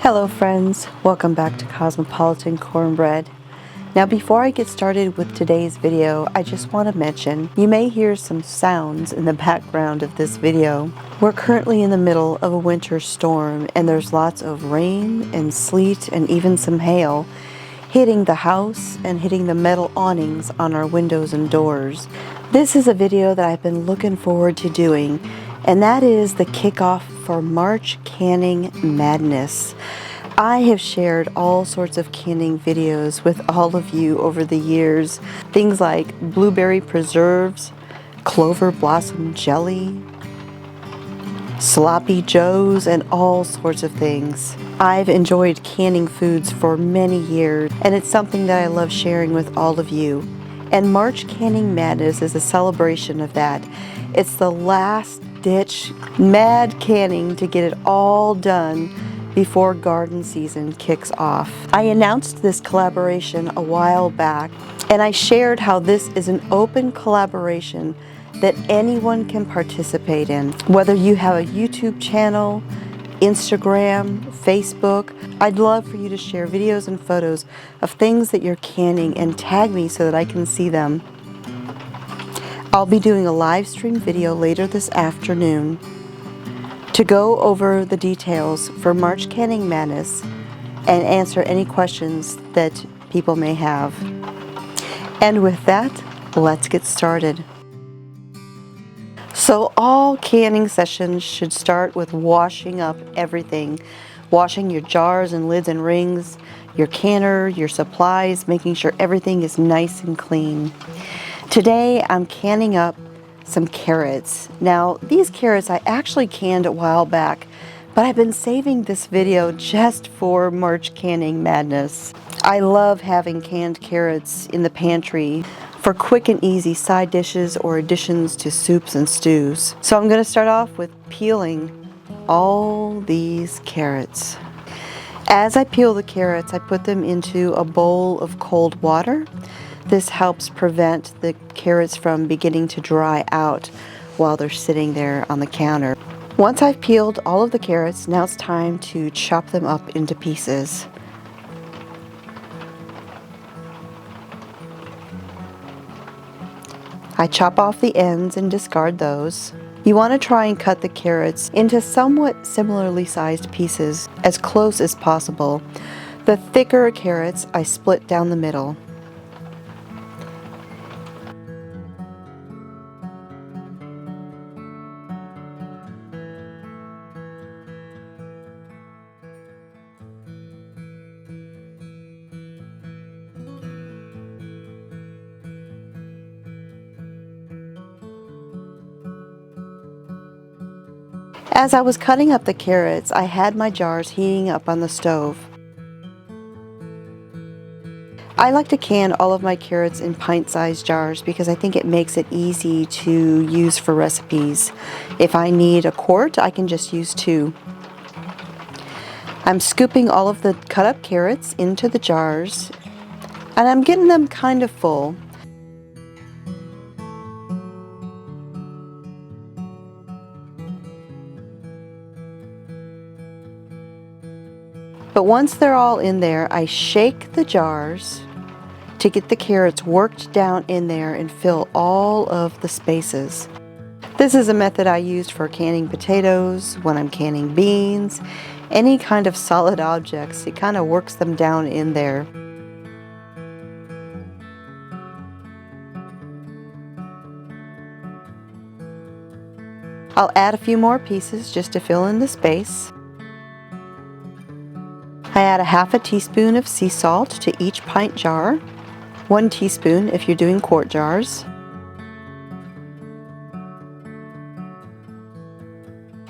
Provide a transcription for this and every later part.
Hello friends, welcome back to Cosmopolitan Cornbread. Now before I get started with today's video, I just want to mention you may hear some sounds in the background of this video. We're currently in the middle of a winter storm and there's lots of rain and sleet and even some hail hitting the house and hitting the metal awnings on our windows and doors. This is a video that I've been looking forward to doing, and that is the kickoff for March Canning Madness. I have shared all sorts of canning videos with all of you over the years. Things like blueberry preserves, clover blossom jelly, sloppy joes, and all sorts of things. I've enjoyed canning foods for many years, and it's something that I love sharing with all of you. And March Canning Madness is a celebration of that. It's the last ditch mad canning to get it all done before garden season kicks off. I announced this collaboration a while back, and I shared how this is an open collaboration that anyone can participate in. Whether you have a YouTube channel, Instagram, Facebook, I'd love for you to share videos and photos of things that you're canning and tag me so that I can see them. I'll be doing a live stream video later this afternoon to go over the details for March Canning Madness and answer any questions that people may have. And with that, let's get started. So all canning sessions should start with washing up everything. Washing your jars and lids and rings, your canner, your supplies, making sure everything is nice and clean. Today I'm canning up some carrots. Now these carrots I actually canned a while back, but I've been saving this video just for March Canning Madness. I love having canned carrots in the pantry for quick and easy side dishes or additions to soups and stews. So I'm going to start off with peeling all these carrots. As I peel the carrots, I put them into a bowl of cold water. This helps prevent the carrots from beginning to dry out while they're sitting there on the counter. Once I've peeled all of the carrots, now it's time to chop them up into pieces. I chop off the ends and discard those. You want to try and cut the carrots into somewhat similarly sized pieces, as close as possible. The thicker carrots I split down the middle. As I was cutting up the carrots, I had my jars heating up on the stove. I like to can all of my carrots in pint-sized jars because I think it makes it easy to use for recipes. If I need a quart, I can just use 2. I'm scooping all of the cut up carrots into the jars, and I'm getting them kind of full. But once they're all in there, I shake the jars to get the carrots worked down in there and fill all of the spaces. This is a method I use for canning potatoes, when I'm canning beans, any kind of solid objects. It kind of works them down in there. I'll add a few more pieces just to fill in the space. I add a half a teaspoon of sea salt to each pint jar, 1 teaspoon if you're doing quart jars.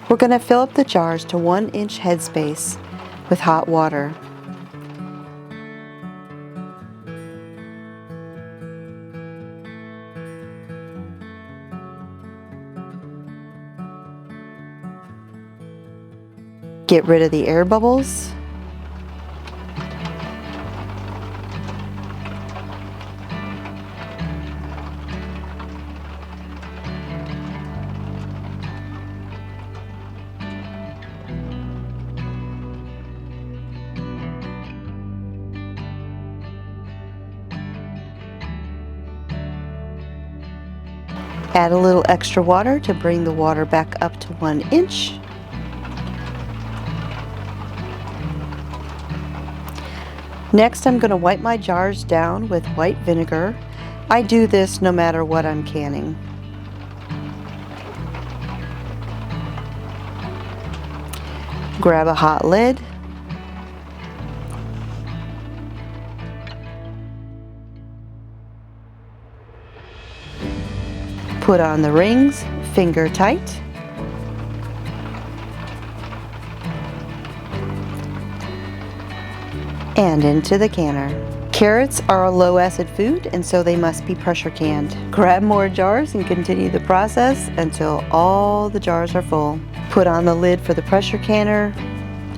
We're going to fill up the jars to 1-inch headspace with hot water. Get rid of the air bubbles. Add a little extra water to bring the water back up to 1 inch. Next, I'm going to wipe my jars down with white vinegar. I do this no matter what I'm canning. Grab a hot lid. Put on the rings, finger tight. And into the canner. Carrots are a low acid food, and so they must be pressure canned. Grab more jars and continue the process until all the jars are full. Put on the lid for the pressure canner.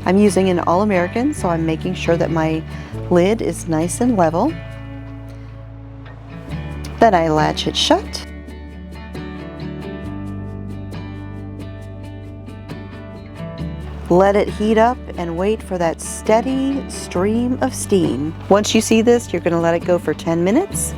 I'm using an All-American, so I'm making sure that my lid is nice and level. Then I latch it shut. Let it heat up and wait for that steady stream of steam. Once you see this, you're going to let it go for 10 minutes,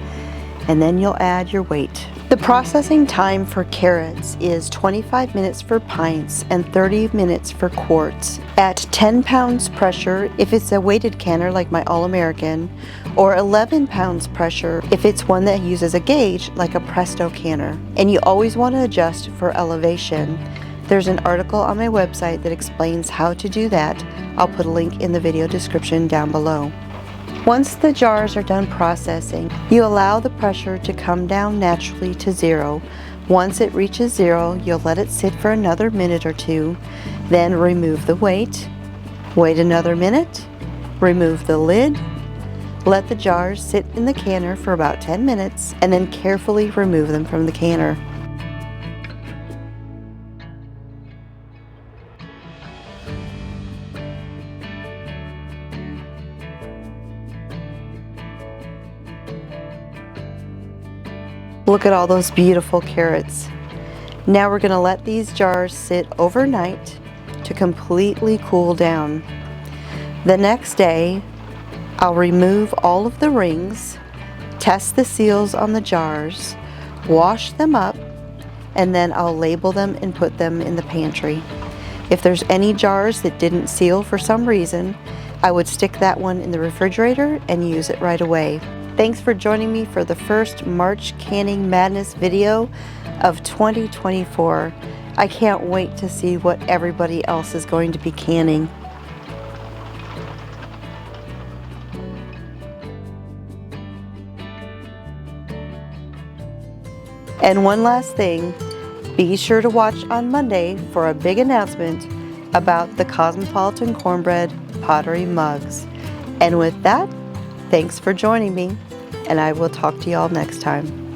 and then you'll add your weight. The processing time for carrots is 25 minutes for pints and 30 minutes for quarts. At 10 pounds pressure if it's a weighted canner like my All-American, or 11 pounds pressure if it's one that uses a gauge like a Presto canner. And you always want to adjust for elevation. There's an article on my website that explains how to do that. I'll put a link in the video description down below. Once the jars are done processing, you allow the pressure to come down naturally to 0. Once it reaches 0, you'll let it sit for another minute or 2, then remove the weight. Wait another minute, remove the lid, let the jars sit in the canner for about 10 minutes, and then carefully remove them from the canner. Look at all those beautiful carrots. Now we're going to let these jars sit overnight to completely cool down. The next day, I'll remove all of the rings, test the seals on the jars, wash them up, and then I'll label them and put them in the pantry. If there's any jars that didn't seal for some reason, I would stick that one in the refrigerator and use it right away. Thanks for joining me for the first March Canning Madness video of 2024. I can't wait to see what everybody else is going to be canning. And one last thing, be sure to watch on Monday for a big announcement about the Cosmopolitan Cornbread pottery mugs. And with that, thanks for joining me, and I will talk to y'all next time.